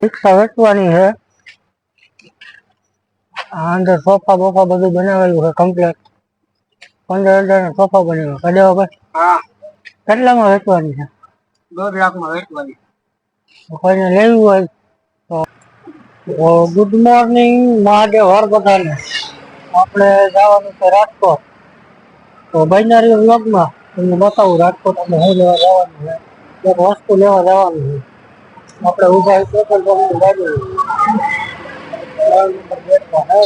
રિક્ષા વેચવાની છે। આ અંદર સોફા બોફા બધું બનાવેલું છે કમ્પ્લીટ। 15,000 ના સોફા બનાવ્યા કદાવો ભાઈ। હા, કેટલામાં વેચવાની છે? 1.5 લાખમાં વેચવાની। કોઈને લેવું હોય તો ગુડ મોર્નિંગ મહાદેવ હર બધાને। આપણે જવાનું છે રાજકોટ। તો બાયનારી વ્લોગમાં તમને બતાવું રાજકોટ આપણે શું લેવા જવાનું છે। એક વસ્તુ લેવા જવાનું છે। આપણે ઉભા પેટ્રોલ પંપની બાજુ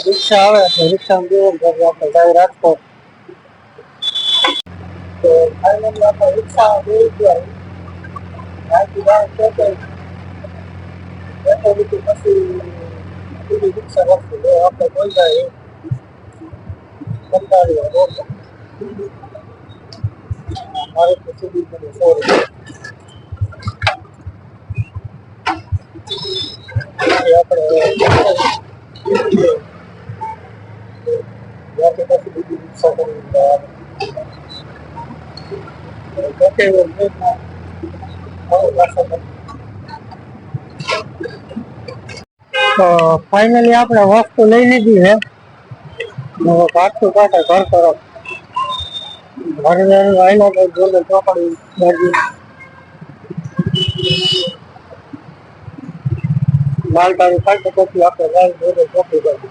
રિક્ષા આવે તો રિક્ષામાં બેસીને આપણે જાય રાજકોટ। તો ફાઇનલી આપણે રિક્ષામાં બેસી ગયા। ત્યાંથી પછી બીજી રિક્ષા રાખશું જો આપણે કોઈ જાય કંટાળ્યો રોડ મારે તો સીધી મને સોરી આપણે પછી બીજી રિક્ષા કરી તો ફાઇનલી આપણે વસ્તુ લઈ લીધી છે। પાછું પાછા ઘર તરફ ઘરે આવેલા જોડે ચોકડી બાજુ માલધારી થાય તો પછી આપણે લાઈવ જોડે ચોકડી બાજુ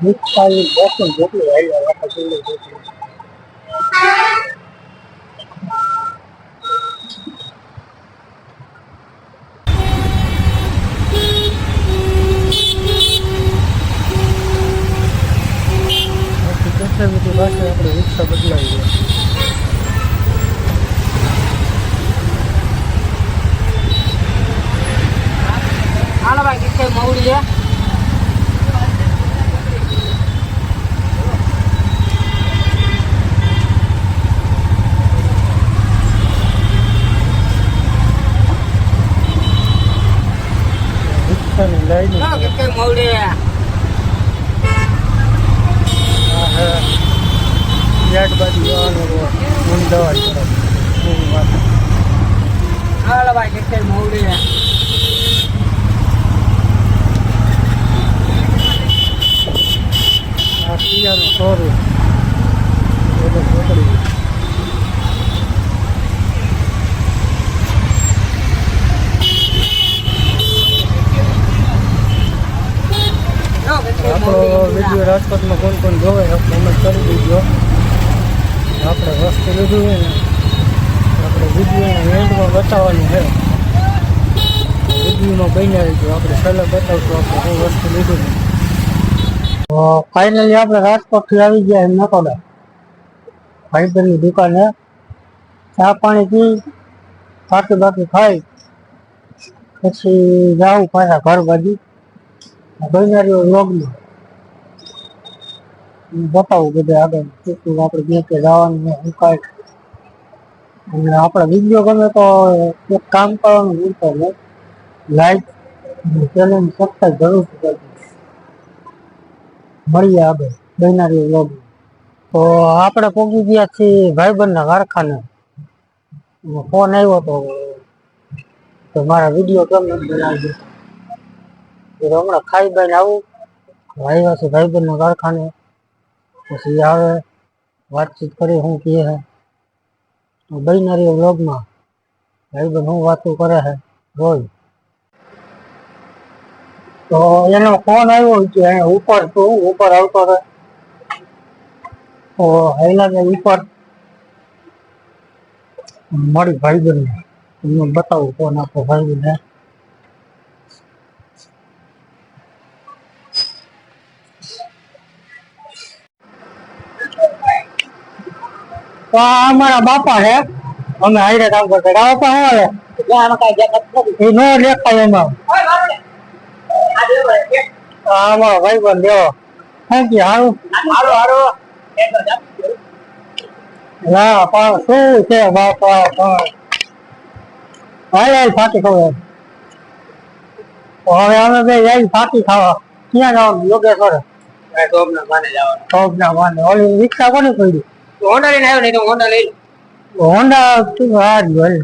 રિક્ષાની બોસન જેટલી આવ્યા આપણે પાસે આપણે રિક્ષા બદલાવી છે। હાલો ભાઈ, કેટલી મોડી છે? રિક્ષાની લાઈન કેટલી મોડી યાદ બાજુ જવાનું અમદાવાદ તરફ। હાલો ભાઈ, કેટલી મોડી આ પિયાનું શોરૂમ એટલે ચોકડી આપણો વિડીયો રાજકોટમાં કોણ કોણ જોવે કમેન્ટ કરી દીધો। આપણે વસ્તુ લીધું હોય ને આપણે વિડીયોના એન્ડમાં બતાવવાનું છે। વિડીયોમાં બન્યા રહીશું આપણે છેલ્લે બતાવશું આપણે શું વસ્તુ લીધું ને। ફાઇનલી આપણે રાજકોટથી આવી ગયા નકોડા ભાઈબંધની દુકાને ચા પાણી પી બાકી બાકી ખાઈ પછી જાઉં પાછા ઘર બાજુ બનારીઓ વ્લોગમાં બતાવું બધે આગળ શું આપણે બે કે જવાનું શું કાંઈ અને આપણા વિડીયો ગમે તો એક કામ કરવાનું ભૂલતો નહીં લાઈક ચેનલ સબસ્ક્રાઈબ જરૂરથી કરજો। મળીએ આગળ બનારીઓ વ્લોગમાં। તો આપણે પહોંચી ગયા છીએ ભાઈબંધના કારખાને। ફોન આવ્યો તો મારા વિડીયો કેમ નથી બનાવજો હમણાં ખાઈ બાઈને આવું આવ્યા છે ભાઈબંધના કારખાને પછી આવે વાતચીત કરી શું કહે છે બનારીઓ વ્લોગમાં ભાઈબંધ શું વાતો કરે છે રોજ। તો એનો ફોન આવ્યો કે ઉપર તું ઉપર આવતો રહે તો હાઈલા ઉપર મળી ભાઈબંધ તમને બતાવું ફોન આપો ભાઈબંધ તો અમારા બાપા છે અમે હાઈરે કામ કરતા બાપા શું હાલે એ નો દેખાય એમાં આમાં ભાઈબંધ દેવો થેન્ક યુ હારું ના પણ શું છે બાપા હાલ ફાટી ખબર હવે અમે બે જાય ફાટી ખાવા ક્યાં જવાનું યોગેશ્વર ટોપના માને ઓલી રિક્ષા કોને પડી હોન્ડા લઈને આવ્યો, નહીં તો હોન્ડા લઈ હોન્ડા તું હાર ભલે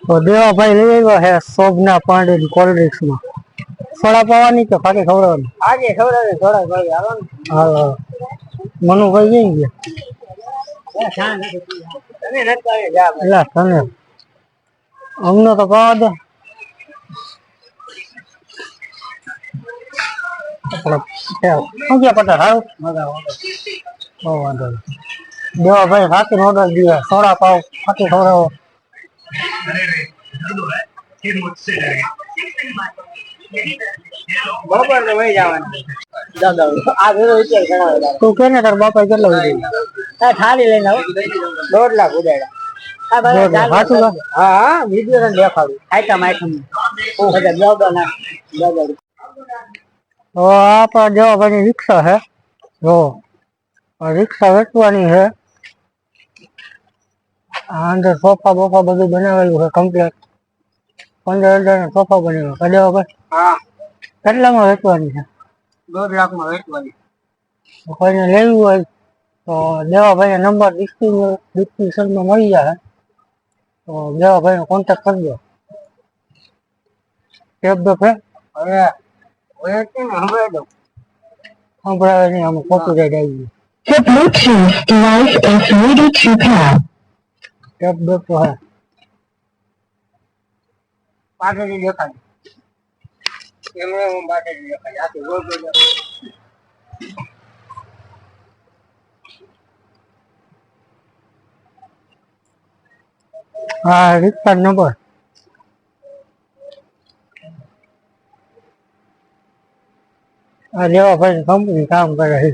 તો દેવાભાઈ લઈ આવ્યા છે શોભના પાંડે કોલ્ડ માં સોડા પાવાની કે ફાટી ખવડાવવાની આજે ખવડાવે થોડા ભાઈ હાલો ને હા મનુભાઈ જઈ ગયા તમે નથી આવી જા એટલે તને અમને તો પાવા દે શું ગયા પટેલ હાવ વાંધો દેવાભાઈ ફાટી ઓર્ડર દીધા સોડા પાવ ફાટી ખવડાવો બપોર તો વહી જવાનું દાદા આ ભેરો વિચાર ઘણા તું કે ને તાર બાપા કેટલા ઉડી થાળી લઈને આવો 1.5 લાખ ઉડાડ્યા આ ભાઈ સાચું વાત? હા હા વિડિયો ને દેખાડું આઈટમ બધા દાદા ના દાદા તો આપણા દેવાભાઈની રિક્ષા છે જો રિક્ષા વેચવાની છે આ અંદર સોફા બોફા બધું બનાવેલું છે કમ્પ્લીટ 15,000 ના સોફા બનેલા છે દેવાભાઈ હા કેટલામાં વેચવાની છે 1.5 લાખમાં વેચવાની કોઈને લેવું હોય તો દેવાભાઈ નંબર ડિસ્ક્રિપ્શનમાં મળી જાય તો દેવાભાઈ નો કોન્ટેક્ટ કરજો કેબ બેબ હે હવે હવે છે ને હવે દઉં સંભળાવે નહીં આમાં કોપીરાઈટ આવી ગયું The Bluetooth device is ready to pair. કેબ બેબ તો હે પાછળથી દેખાય એમને હું પાછળથી દેખાય આખી ગોળ ગોળ હા રિક્ષા નંબર આ દેવાભાઈ કંપની કામ કરે છે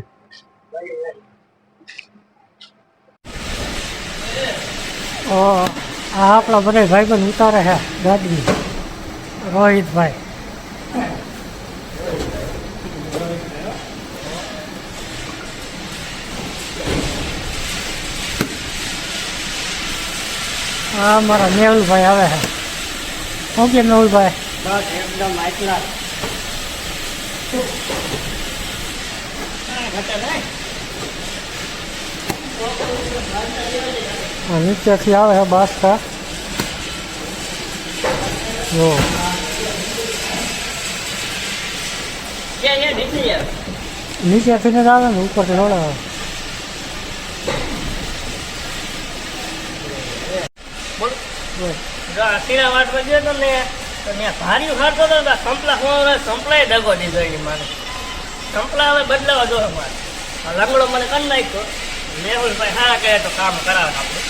આ આપણા બધા ભાઈબંધ ઉતારે છે ગાડી રોહિતભાઈ હા મારા મેહુલભાઈ આવે છે શું કે મેહુલભાઈ બસ એકદમ આટલા નીચેથી આવે છે બાસકા જો નીચેથી જ આવે ને ઉપરથી થોડા આવે સીણા વાટમાં ગયો તો ને તો ત્યાં ભાર્યું ખાતો હતો ને સંપલાય દગો દીધો એની માને સંપલા હવે બદલાવા જો મારે લંગડો મને કરી નાખ્યો મેહુલભાઈ સારા કહે તો કામ કરાવે આપણે